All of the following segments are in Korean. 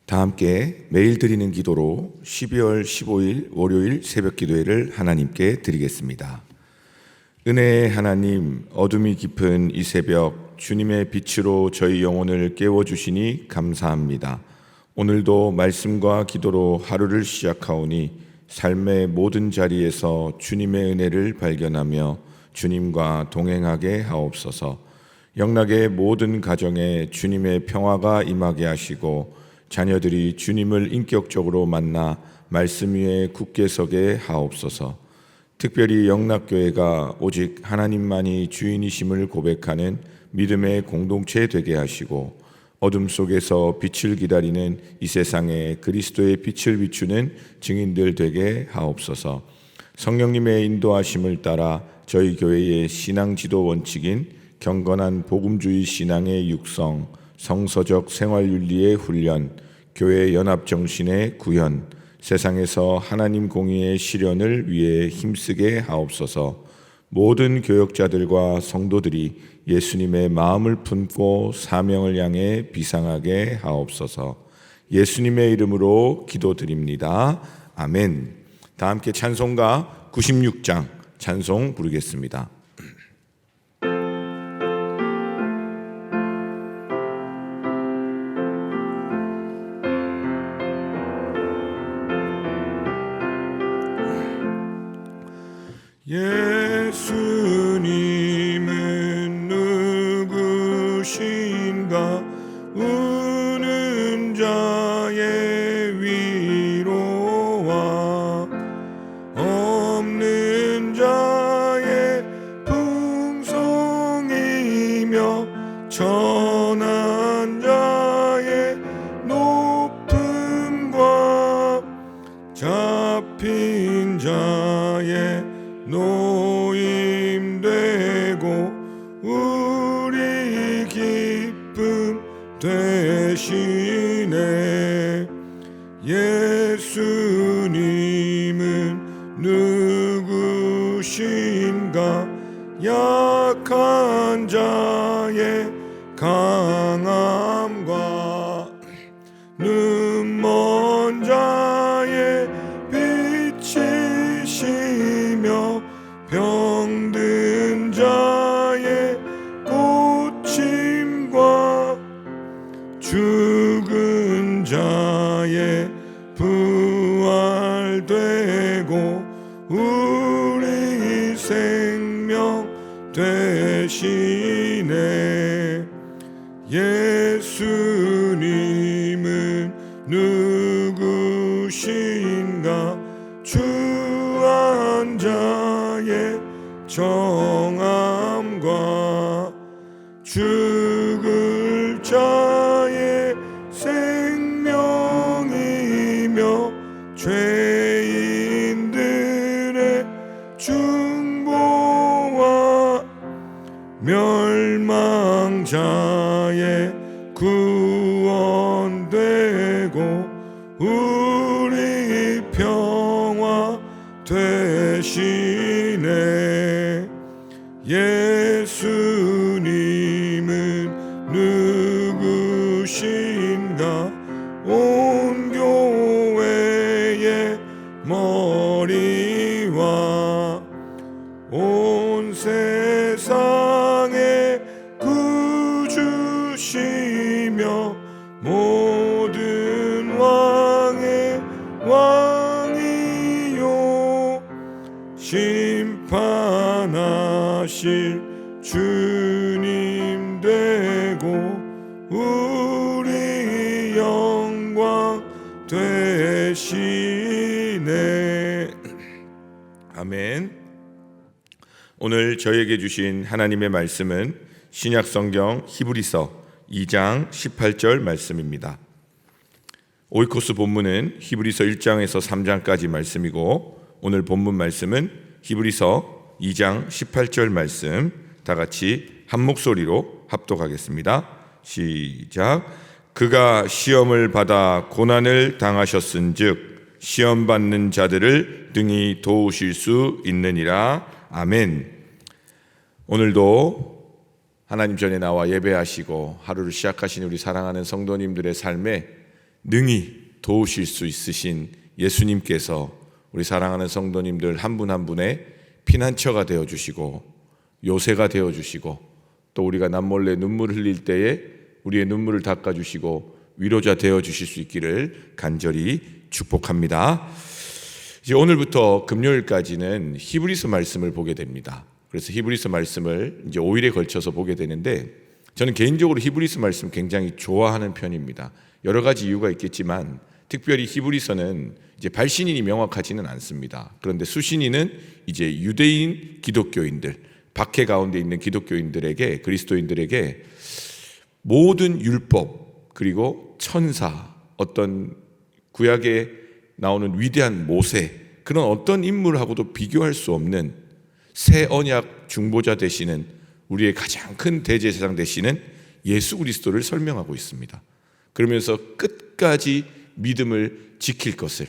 다 함께 매일 드리는 기도로 12월 15일 월요일 새벽 기도회를 하나님께 드리겠습니다. 은혜의 하나님, 어둠이 깊은 이 새벽 주님의 빛으로 저희 영혼을 깨워주시니 감사합니다. 오늘도 말씀과 기도로 하루를 시작하오니 삶의 모든 자리에서 주님의 은혜를 발견하며 주님과 동행하게 하옵소서. 영락의 모든 가정에 주님의 평화가 임하게 하시고 자녀들이 주님을 인격적으로 만나 말씀 위에 굳게 서게 하옵소서. 특별히 영락교회가 오직 하나님만이 주인이심을 고백하는 믿음의 공동체 되게 하시고 어둠 속에서 빛을 기다리는 이 세상에 그리스도의 빛을 비추는 증인들 되게 하옵소서. 성령님의 인도하심을 따라 저희 교회의 신앙 지도 원칙인 경건한 복음주의 신앙의 육성, 성서적 생활윤리의 훈련, 교회 연합 정신의 구현, 세상에서 하나님 공의의 실현을 위해 힘쓰게 하옵소서. 모든 교역자들과 성도들이 예수님의 마음을 품고 사명을 향해 비상하게 하옵소서. 예수님의 이름으로 기도드립니다. 아멘. 다 함께 찬송가 96장 찬송 부르겠습니다. 예수님은 누구신가? 우는 자의 위로와 없는 자의 풍성이며 천한 자의 높음과 잡힌 자의 노임되고 우리 기쁨 되시네. 예수님은 누구신가? 약한 자의 강함과 눈먼 자의 빛이시며 병든 자의 고침과 죽은 자의 부활되고 우리 생명 되시네. 예수님은 누구신가? 주한 자의 정함과 죽을 자의 생명이며 죄인들의 중보와 멸망자의 구원되고 우리 평화 되시네. 예수님은 누구신가? 온 교회의 머리와 온 세상의 구주시며 모든 왕의 왕이요 심판하실 주님 되고 우리 영광 되시네. 아멘. 오늘 저에게 주신 하나님의 말씀은 신약성경 히브리서 2장 18절 말씀입니다. 오이코스 본문은 히브리서 1장에서 3장까지 말씀이고 오늘 본문 말씀은 히브리서 2장 18절 말씀 다 같이 한 목소리로 합독하겠습니다. 시작. 그가 시험을 받아 고난을 당하셨은즉 시험 받는 자들을 등이 도우실 수 있느니라. 아멘. 오늘도 하나님 전에 나와 예배하시고 하루를 시작하신 우리 사랑하는 성도님들의 삶에 능히 도우실 수 있으신 예수님께서 우리 사랑하는 성도님들 한 분 한 분의 피난처가 되어주시고 요새가 되어주시고 또 우리가 남몰래 눈물 흘릴 때에 우리의 눈물을 닦아주시고 위로자 되어주실 수 있기를 간절히 축복합니다. 이제 오늘부터 금요일까지는 히브리서 말씀을 보게 됩니다. 그래서 히브리서 말씀을 이제 5일에 걸쳐서 보게 되는데 저는 개인적으로 히브리서 말씀 굉장히 좋아하는 편입니다. 여러 가지 이유가 있겠지만 특별히 히브리서는 이제 발신인이 명확하지는 않습니다. 그런데 수신인은 이제 유대인 기독교인들, 박해 가운데 있는 기독교인들에게, 그리스도인들에게 모든 율법 그리고 천사, 어떤 구약에 나오는 위대한 모세, 그런 어떤 인물하고도 비교할 수 없는 새 언약 중보자 되시는 우리의 가장 큰 대제사장 되시는 예수 그리스도를 설명하고 있습니다. 그러면서 끝까지 믿음을 지킬 것을,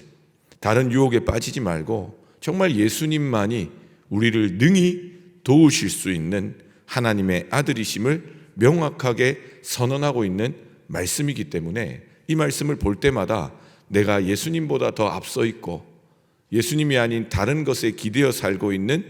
다른 유혹에 빠지지 말고 정말 예수님만이 우리를 능히 도우실 수 있는 하나님의 아들이심을 명확하게 선언하고 있는 말씀이기 때문에 이 말씀을 볼 때마다 내가 예수님보다 더 앞서 있고 예수님이 아닌 다른 것에 기대어 살고 있는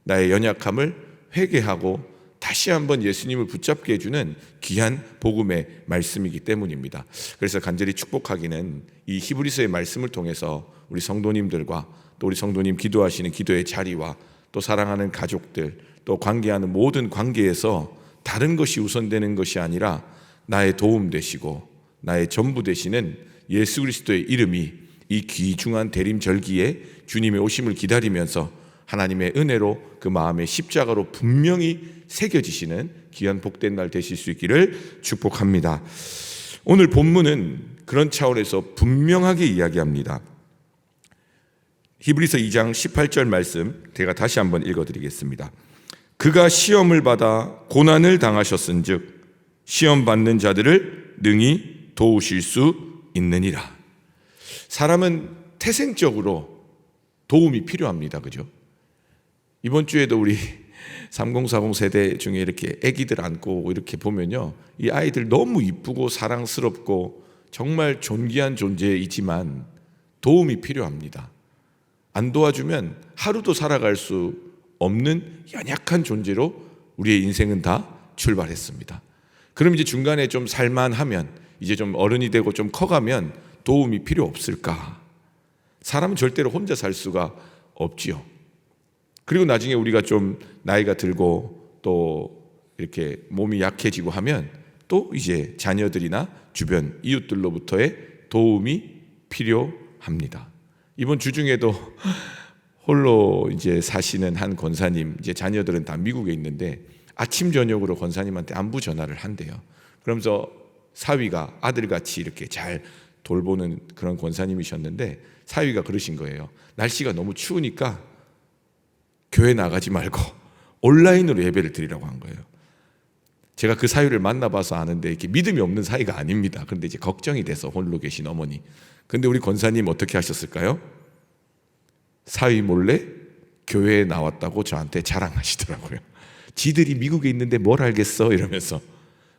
나의 연약함을 회개하고 다시 한번 예수님을 붙잡게 해주는 귀한 복음의 말씀이기 때문입니다. 그래서 간절히 축복하기는 이 히브리서의 말씀을 통해서 우리 성도님들과 또 우리 성도님 기도하시는 기도의 자리와 또 사랑하는 가족들 또 관계하는 모든 관계에서 다른 것이 우선되는 것이 아니라 나의 도움 되시고 나의 전부 되시는 예수 그리스도의 이름이 이 귀중한 대림절기에 주님의 오심을 기다리면서 하나님의 은혜로 그 마음의 십자가로 분명히 새겨지시는 귀한 복된 날 되실 수 있기를 축복합니다. 오늘 본문은 그런 차원에서 분명하게 이야기합니다. 히브리서 2장 18절 말씀 제가 다시 한번 읽어드리겠습니다. 그가 시험을 받아 고난을 당하셨은즉 시험 받는 자들을 능히 도우실 수 있느니라. 사람은 태생적으로 도움이 필요합니다. 그죠? 이번 주에도 우리 3040 세대 중에 이렇게 아기들 안고 이렇게 보면요, 이 아이들 너무 이쁘고 사랑스럽고 정말 존귀한 존재이지만 도움이 필요합니다. 안 도와주면 하루도 살아갈 수 없는 연약한 존재로 우리의 인생은 다 출발했습니다. 그럼 이제 중간에 좀 살만하면, 이제 좀 어른이 되고 좀 커가면 도움이 필요 없을까? 사람은 절대로 혼자 살 수가 없지요. 그리고 나중에 우리가 좀 나이가 들고 또 이렇게 몸이 약해지고 하면 또 이제 자녀들이나 주변 이웃들로부터의 도움이 필요합니다. 이번 주 중에도 홀로 이제 사시는 한 권사님, 이제 자녀들은 다 미국에 있는데 아침 저녁으로 권사님한테 안부 전화를 한대요. 그러면서 사위가 아들같이 이렇게 잘 돌보는 그런 권사님이셨는데 사위가 그러신 거예요. 날씨가 너무 추우니까 교회 나가지 말고 온라인으로 예배를 드리라고 한 거예요. 제가 그 사위를 만나봐서 아는데 이렇게 믿음이 없는 사이가 아닙니다. 그런데 이제 걱정이 돼서 홀로 계신 어머니. 근데 우리 권사님 어떻게 하셨을까요? 사위 몰래 교회에 나왔다고 저한테 자랑하시더라고요. 지들이 미국에 있는데 뭘 알겠어 이러면서.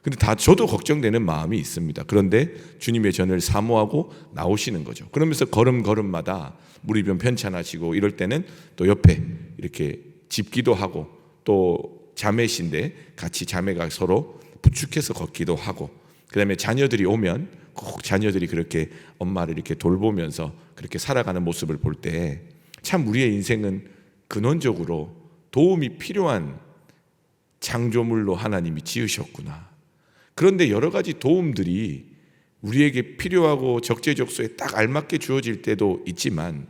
근데 다 저도 걱정되는 마음이 있습니다. 그런데 주님의 전을 사모하고 나오시는 거죠. 그러면서 걸음걸음마다 무리변 편찬하시고 이럴 때는 또 옆에 이렇게 짚기도 하고 또 자매신데 같이 자매가 서로 부축해서 걷기도 하고, 그 다음에 자녀들이 오면 꼭 자녀들이 그렇게 엄마를 이렇게 돌보면서 그렇게 살아가는 모습을 볼 때 참 우리의 인생은 근원적으로 도움이 필요한 창조물로 하나님이 지으셨구나. 그런데 여러 가지 도움들이 우리에게 필요하고 적재적소에 딱 알맞게 주어질 때도 있지만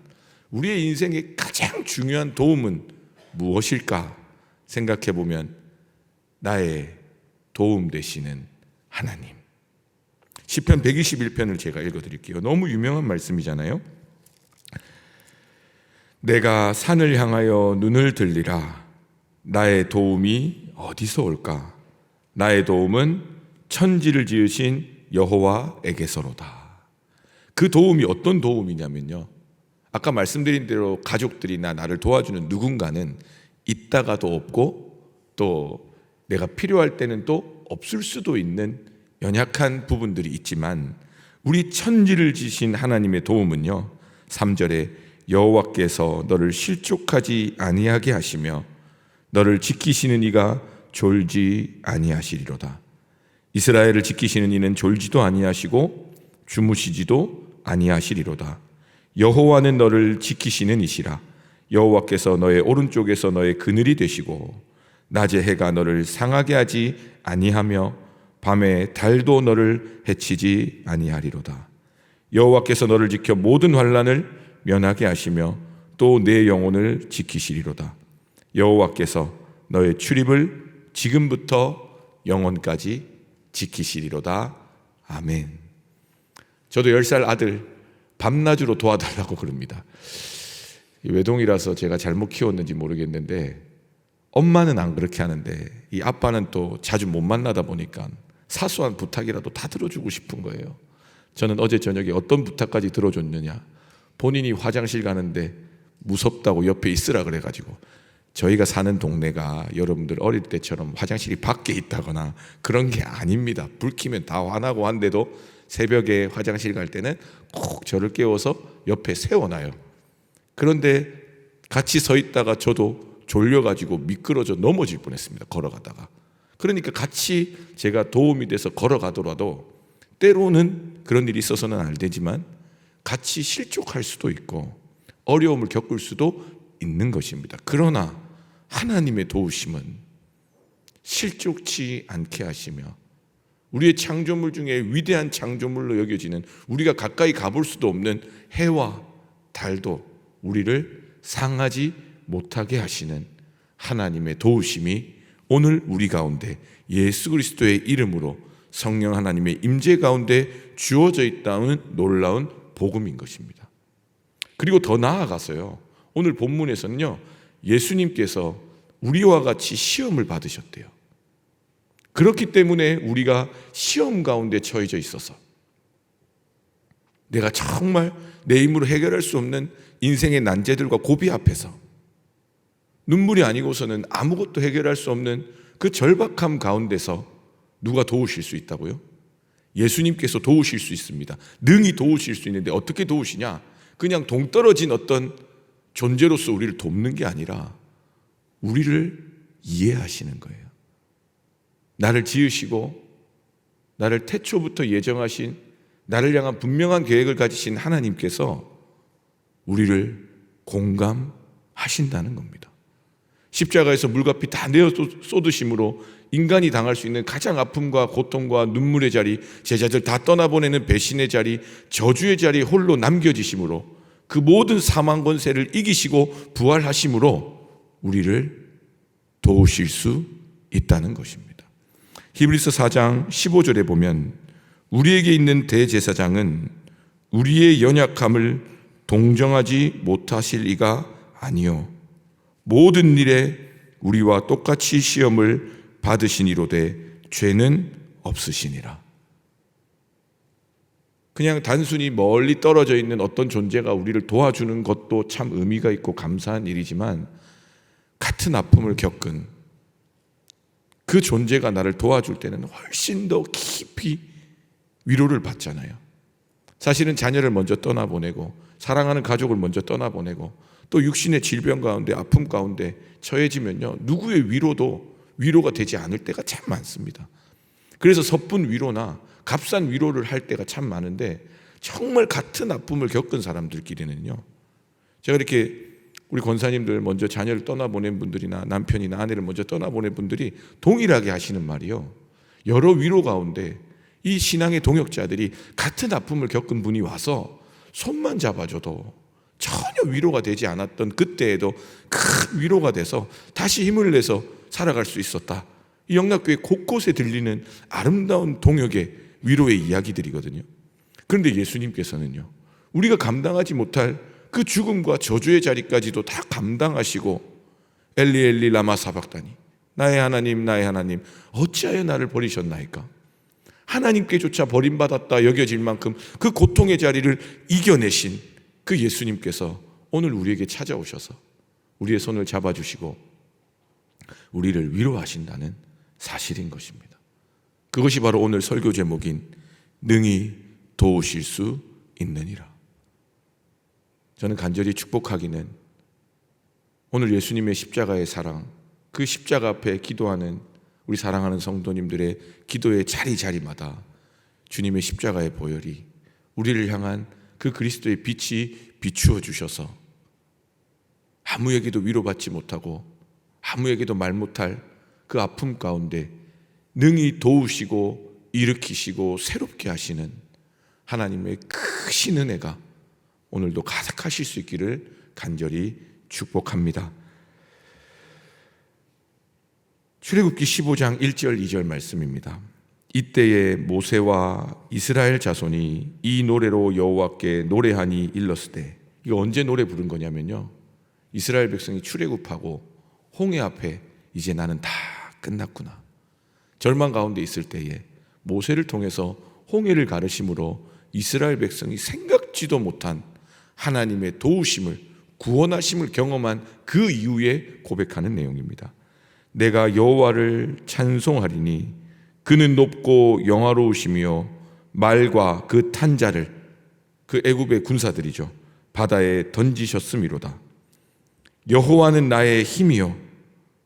우리의 인생의 가장 중요한 도움은 무엇일까 생각해 보면 나의 도움 되시는 하나님. 시편 121편을 제가 읽어드릴게요. 너무 유명한 말씀이잖아요. 내가 산을 향하여 눈을 들리라. 나의 도움이 어디서 올까? 나의 도움은 천지를 지으신 여호와에게서로다. 그 도움이 어떤 도움이냐면요, 아까 말씀드린 대로 가족들이나 나를 도와주는 누군가는 있다가도 없고 또 내가 필요할 때는 또 없을 수도 있는 연약한 부분들이 있지만 우리 천지를 지신 하나님의 도움은요, 3절에 여호와께서 너를 실족하지 아니하게 하시며 너를 지키시는 이가 졸지 아니하시리로다. 이스라엘을 지키시는 이는 졸지도 아니하시고 주무시지도 아니하시리로다. 여호와는 너를 지키시는 이시라. 여호와께서 너의 오른쪽에서 너의 그늘이 되시고 낮에 해가 너를 상하게 하지 아니하며 밤에 달도 너를 해치지 아니하리로다. 여호와께서 너를 지켜 모든 환난을 면하게 하시며 또 내 영혼을 지키시리로다. 여호와께서 너의 출입을 지금부터 영원까지 지키시리로다. 아멘. 저도 10살 아들 밤낮으로 도와달라고 그럽니다. 외동이라서 제가 잘못 키웠는지 모르겠는데 엄마는 안 그렇게 하는데 이 아빠는 또 자주 못 만나다 보니까 사소한 부탁이라도 다 들어주고 싶은 거예요. 저는 어제 저녁에 어떤 부탁까지 들어줬느냐, 본인이 화장실 가는데 무섭다고 옆에 있으라 그래가지고, 저희가 사는 동네가 여러분들 어릴 때처럼 화장실이 밖에 있다거나 그런 게 아닙니다. 불 켜면 다 화나고 한데도 새벽에 화장실 갈 때는 꼭 저를 깨워서 옆에 세워놔요. 그런데 같이 서 있다가 저도 졸려가지고 미끄러져 넘어질 뻔했습니다. 걸어가다가. 그러니까 같이 제가 도움이 돼서 걸어가더라도 때로는 그런 일이 있어서는 안 되지만 같이 실족할 수도 있고 어려움을 겪을 수도 있는 것입니다. 그러나 하나님의 도우심은 실족치 않게 하시며 우리의 창조물 중에 위대한 창조물로 여겨지는, 우리가 가까이 가볼 수도 없는 해와 달도 우리를 상하지 못하게 하시는 하나님의 도우심이 오늘 우리 가운데 예수 그리스도의 이름으로 성령 하나님의 임재 가운데 주어져 있다는 놀라운 복음인 것입니다. 그리고 더 나아가서요, 오늘 본문에서는요, 예수님께서 우리와 같이 시험을 받으셨대요. 그렇기 때문에 우리가 시험 가운데 처해져 있어서 내가 정말 내 힘으로 해결할 수 없는 인생의 난제들과 고비 앞에서 눈물이 아니고서는 아무것도 해결할 수 없는 그 절박함 가운데서 누가 도우실 수 있다고요? 예수님께서 도우실 수 있습니다. 능히 도우실 수 있는데 어떻게 도우시냐? 그냥 동떨어진 어떤 존재로서 우리를 돕는 게 아니라 우리를 이해하시는 거예요. 나를 지으시고 나를 태초부터 예정하신, 나를 향한 분명한 계획을 가지신 하나님께서 우리를 공감하신다는 겁니다. 십자가에서 물과 피 다 내어 쏟으심으로 인간이 당할 수 있는 가장 아픔과 고통과 눈물의 자리, 제자들 다 떠나보내는 배신의 자리, 저주의 자리 홀로 남겨지심으로 그 모든 사망 권세를 이기시고 부활하심으로 우리를 도우실 수 있다는 것입니다. 히브리서 4장 15절에 보면 우리에게 있는 대제사장은 우리의 연약함을 동정하지 못하실 이가 아니요 모든 일에 우리와 똑같이 시험을 받으시니로되 죄는 없으시니라. 그냥 단순히 멀리 떨어져 있는 어떤 존재가 우리를 도와주는 것도 참 의미가 있고 감사한 일이지만 같은 아픔을 겪은 그 존재가 나를 도와줄 때는 훨씬 더 깊이 위로를 받잖아요. 사실은 자녀를 먼저 떠나보내고 사랑하는 가족을 먼저 떠나보내고 또 육신의 질병 가운데 아픔 가운데 처해지면요, 누구의 위로도 위로가 되지 않을 때가 참 많습니다. 그래서 섣분 위로나 값싼 위로를 할 때가 참 많은데 정말 같은 아픔을 겪은 사람들끼리는요, 제가 이렇게 우리 권사님들 먼저 자녀를 떠나보낸 분들이나 남편이나 아내를 먼저 떠나보낸 분들이 동일하게 하시는 말이요, 여러 위로 가운데 이 신앙의 동역자들이 같은 아픔을 겪은 분이 와서 손만 잡아줘도 전혀 위로가 되지 않았던 그때에도 큰 위로가 돼서 다시 힘을 내서 살아갈 수 있었다. 이 영락교회 곳곳에 들리는 아름다운 동역의 위로의 이야기들이거든요. 그런데 예수님께서는요, 우리가 감당하지 못할 그 죽음과 저주의 자리까지도 다 감당하시고 엘리 엘리 라마 사박다니 나의 하나님 나의 하나님 어찌하여 나를 버리셨나이까. 하나님께조차 버림받았다 여겨질 만큼 그 고통의 자리를 이겨내신 그 예수님께서 오늘 우리에게 찾아오셔서 우리의 손을 잡아주시고 우리를 위로하신다는 사실인 것입니다. 그것이 바로 오늘 설교 제목인 능히 도우실 수 있느니라. 저는 간절히 축복하기는 오늘 예수님의 십자가의 사랑, 그 십자가 앞에 기도하는 우리 사랑하는 성도님들의 기도의 자리자리마다 주님의 십자가의 보혈이 우리를 향한 그 그리스도의 빛이 비추어 주셔서 아무에게도 위로받지 못하고 아무에게도 말 못할 그 아픔 가운데 능히 도우시고 일으키시고 새롭게 하시는 하나님의 크신 은혜가 오늘도 가득하실 수 있기를 간절히 축복합니다. 출애굽기 15장 1절 2절 말씀입니다. 이때에 모세와 이스라엘 자손이 이 노래로 여호와께 노래하니 일렀으되, 이거 언제 노래 부른 거냐면요, 이스라엘 백성이 출애굽하고 홍해 앞에 이제 나는 다 끝났구나, 절망 가운데 있을 때에 모세를 통해서 홍해를 가르심으로 이스라엘 백성이 생각지도 못한 하나님의 도우심을, 구원하심을 경험한 그 이후에 고백하는 내용입니다. 내가 여호와를 찬송하리니 그는 높고 영화로우시며 말과 그 탄 자를, 그 애굽의 군사들이죠, 바다에 던지셨음이로다. 여호와는 나의 힘이요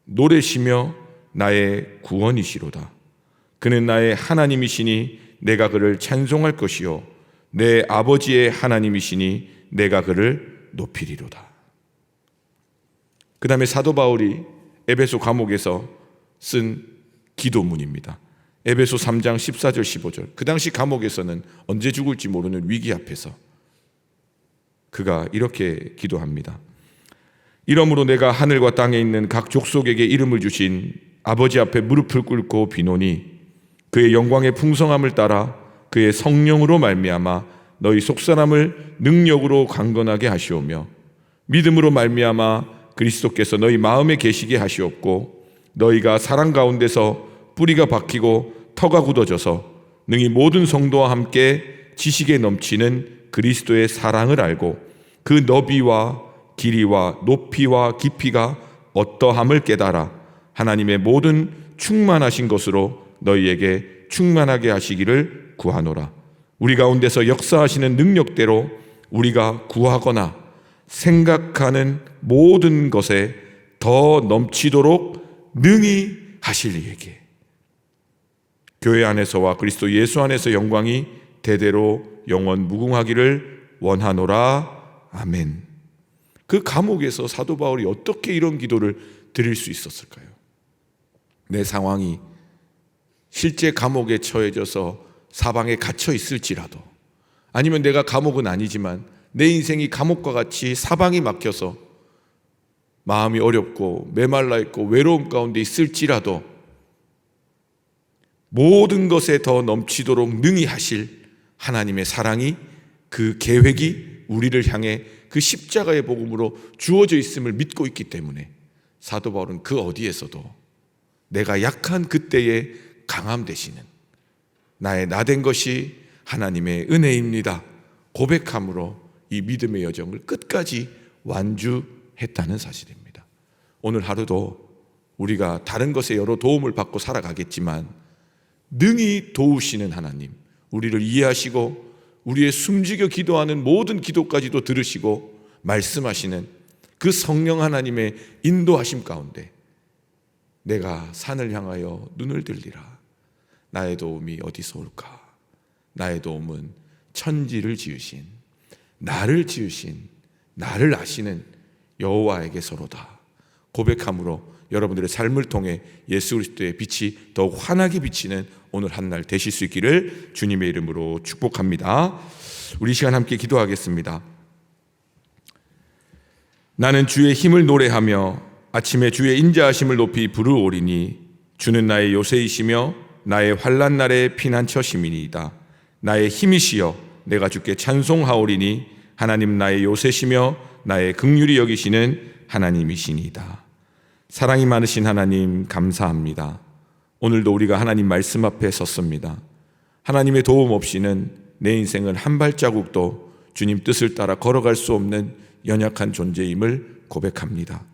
노래시며 나의 구원이시로다. 그는 나의 하나님이시니 내가 그를 찬송할 것이요 내 아버지의 하나님이시니 내가 그를 높이리로다. 그 다음에 사도 바울이 에베소 감옥에서 쓴 기도문입니다. 에베소 3장 14절 15절. 그 당시 감옥에서는 언제 죽을지 모르는 위기 앞에서 그가 이렇게 기도합니다. 이러므로 내가 하늘과 땅에 있는 각 족속에게 이름을 주신 아버지 앞에 무릎을 꿇고 비노니 그의 영광의 풍성함을 따라 그의 성령으로 말미암아 너희 속사람을 능력으로 강건하게 하시오며 믿음으로 말미암아 그리스도께서 너희 마음에 계시게 하시옵고 너희가 사랑 가운데서 뿌리가 박히고 터가 굳어져서 능히 모든 성도와 함께 지식에 넘치는 그리스도의 사랑을 알고 그 너비와 길이와 높이와 깊이가 어떠함을 깨달아 하나님의 모든 충만하신 것으로 너희에게 충만하게 하시기를 구하노라. 우리 가운데서 역사하시는 능력대로 우리가 구하거나 생각하는 모든 것에 더 넘치도록 능히 하실 이에게 교회 안에서와 그리스도 예수 안에서 영광이 대대로 영원 무궁하기를 원하노라. 아멘. 그 감옥에서 사도 바울이 어떻게 이런 기도를 드릴 수 있었을까요? 내 상황이 실제 감옥에 처해져서 사방에 갇혀 있을지라도, 아니면 내가 감옥은 아니지만 내 인생이 감옥과 같이 사방이 막혀서 마음이 어렵고 메말라 있고 외로움 가운데 있을지라도 모든 것에 더 넘치도록 능히 하실 하나님의 사랑이, 그 계획이 우리를 향해 그 십자가의 복음으로 주어져 있음을 믿고 있기 때문에 사도 바울은 그 어디에서도 내가 약한 그때에 강함 되시는 나의 나된 것이 하나님의 은혜입니다 고백함으로 이 믿음의 여정을 끝까지 완주했다는 사실입니다. 오늘 하루도 우리가 다른 것에 여러 도움을 받고 살아가겠지만 능히 도우시는 하나님, 우리를 이해하시고 우리의 숨지겨 기도하는 모든 기도까지도 들으시고 말씀하시는 그 성령 하나님의 인도하심 가운데 내가 산을 향하여 눈을 들리라. 나의 도움이 어디서 올까? 나의 도움은 천지를 지으신, 나를 지으신, 나를 아시는 여호와에게서로다 고백함으로 여러분들의 삶을 통해 예수 그리스도의 빛이 더욱 환하게 비치는 오늘 한날 되실 수 있기를 주님의 이름으로 축복합니다. 우리 시간 함께 기도하겠습니다. 나는 주의 힘을 노래하며 아침에 주의 인자하심을 높이 부르오리니 주는 나의 요새이시며 나의 환난 날의 피난처심이니이다. 나의 힘이시여 내가 주께 찬송하오리니 하나님 나의 요새시며 나의 긍휼히 여기시는 하나님이시니이다. 사랑이 많으신 하나님 감사합니다. 오늘도 우리가 하나님 말씀 앞에 섰습니다. 하나님의 도움 없이는 내 인생은 한 발자국도 주님 뜻을 따라 걸어갈 수 없는 연약한 존재임을 고백합니다.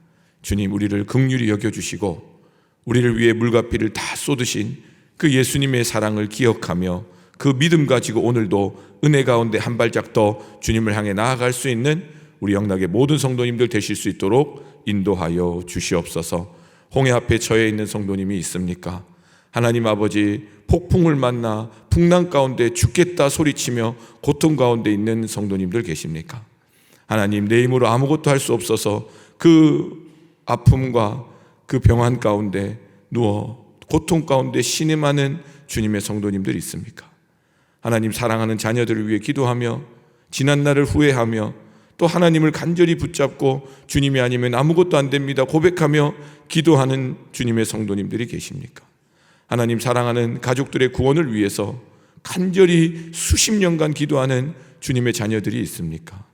주님, 우리를 긍휼히 여겨주시고 우리를 위해 물과 피를 다 쏟으신 그 예수님의 사랑을 기억하며 그 믿음 가지고 오늘도 은혜 가운데 한 발짝 더 주님을 향해 나아갈 수 있는 우리 영락의 모든 성도님들 되실 수 있도록 인도하여 주시옵소서. 홍해 앞에 처해 있는 성도님이 있습니까? 하나님 아버지, 폭풍을 만나 풍랑 가운데 죽겠다 소리치며 고통 가운데 있는 성도님들 계십니까? 하나님, 내 힘으로 아무것도 할 수 없어서 그 아픔과 그 병환 가운데 누워 고통 가운데 신음하는 주님의 성도님들이 있습니까? 하나님, 사랑하는 자녀들을 위해 기도하며 지난 날을 후회하며 또 하나님을 간절히 붙잡고 주님이 아니면 아무것도 안 됩니다 고백하며 기도하는 주님의 성도님들이 계십니까? 하나님, 사랑하는 가족들의 구원을 위해서 간절히 수십 년간 기도하는 주님의 자녀들이 있습니까?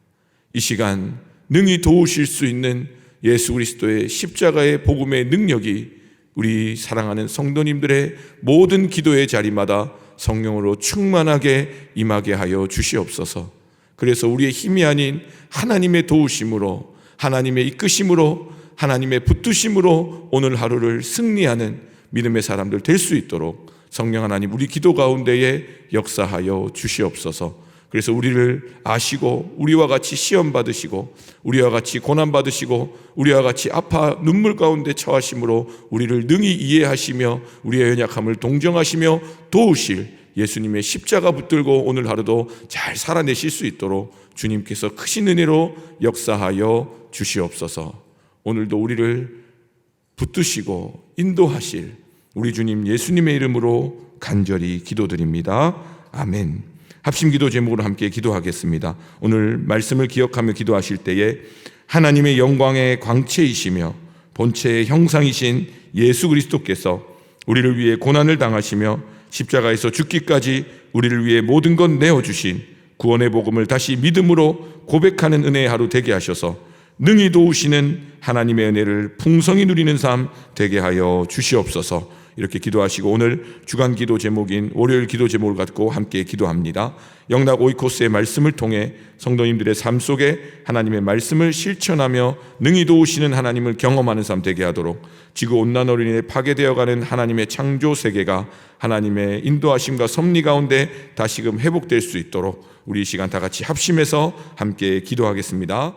이 시간 능히 도우실 수 있는 예수 그리스도의 십자가의 복음의 능력이 우리 사랑하는 성도님들의 모든 기도의 자리마다 성령으로 충만하게 임하게 하여 주시옵소서. 그래서 우리의 힘이 아닌 하나님의 도우심으로, 하나님의 이끄심으로, 하나님의 붙드심으로 오늘 하루를 승리하는 믿음의 사람들 될 수 있도록 성령 하나님 우리 기도 가운데에 역사하여 주시옵소서. 그래서 우리를 아시고 우리와 같이 시험 받으시고 우리와 같이 고난 받으시고 우리와 같이 아파 눈물 가운데 처하심으로 우리를 능히 이해하시며 우리의 연약함을 동정하시며 도우실 예수님의 십자가 붙들고 오늘 하루도 잘 살아내실 수 있도록 주님께서 크신 은혜로 역사하여 주시옵소서. 오늘도 우리를 붙드시고 인도하실 우리 주님 예수님의 이름으로 간절히 기도드립니다. 아멘. 합심기도 제목으로 함께 기도하겠습니다. 오늘 말씀을 기억하며 기도하실 때에 하나님의 영광의 광채이시며 본체의 형상이신 예수 그리스도께서 우리를 위해 고난을 당하시며 십자가에서 죽기까지 우리를 위해 모든 것 내어주신 구원의 복음을 다시 믿음으로 고백하는 은혜의 하루 되게 하셔서 능히 도우시는 하나님의 은혜를 풍성히 누리는 삶 되게 하여 주시옵소서. 이렇게 기도하시고 오늘 주간 기도 제목인 월요일 기도 제목을 갖고 함께 기도합니다. 영락 오이코스의 말씀을 통해 성도님들의 삶 속에 하나님의 말씀을 실천하며 능히 도우시는 하나님을 경험하는 삶 되게 하도록 지구온난화로 인해 파괴되어가는 하나님의 창조 세계가 하나님의 인도하심과 섭리 가운데 다시금 회복될 수 있도록 우리 이 시간 다 같이 합심해서 함께 기도하겠습니다.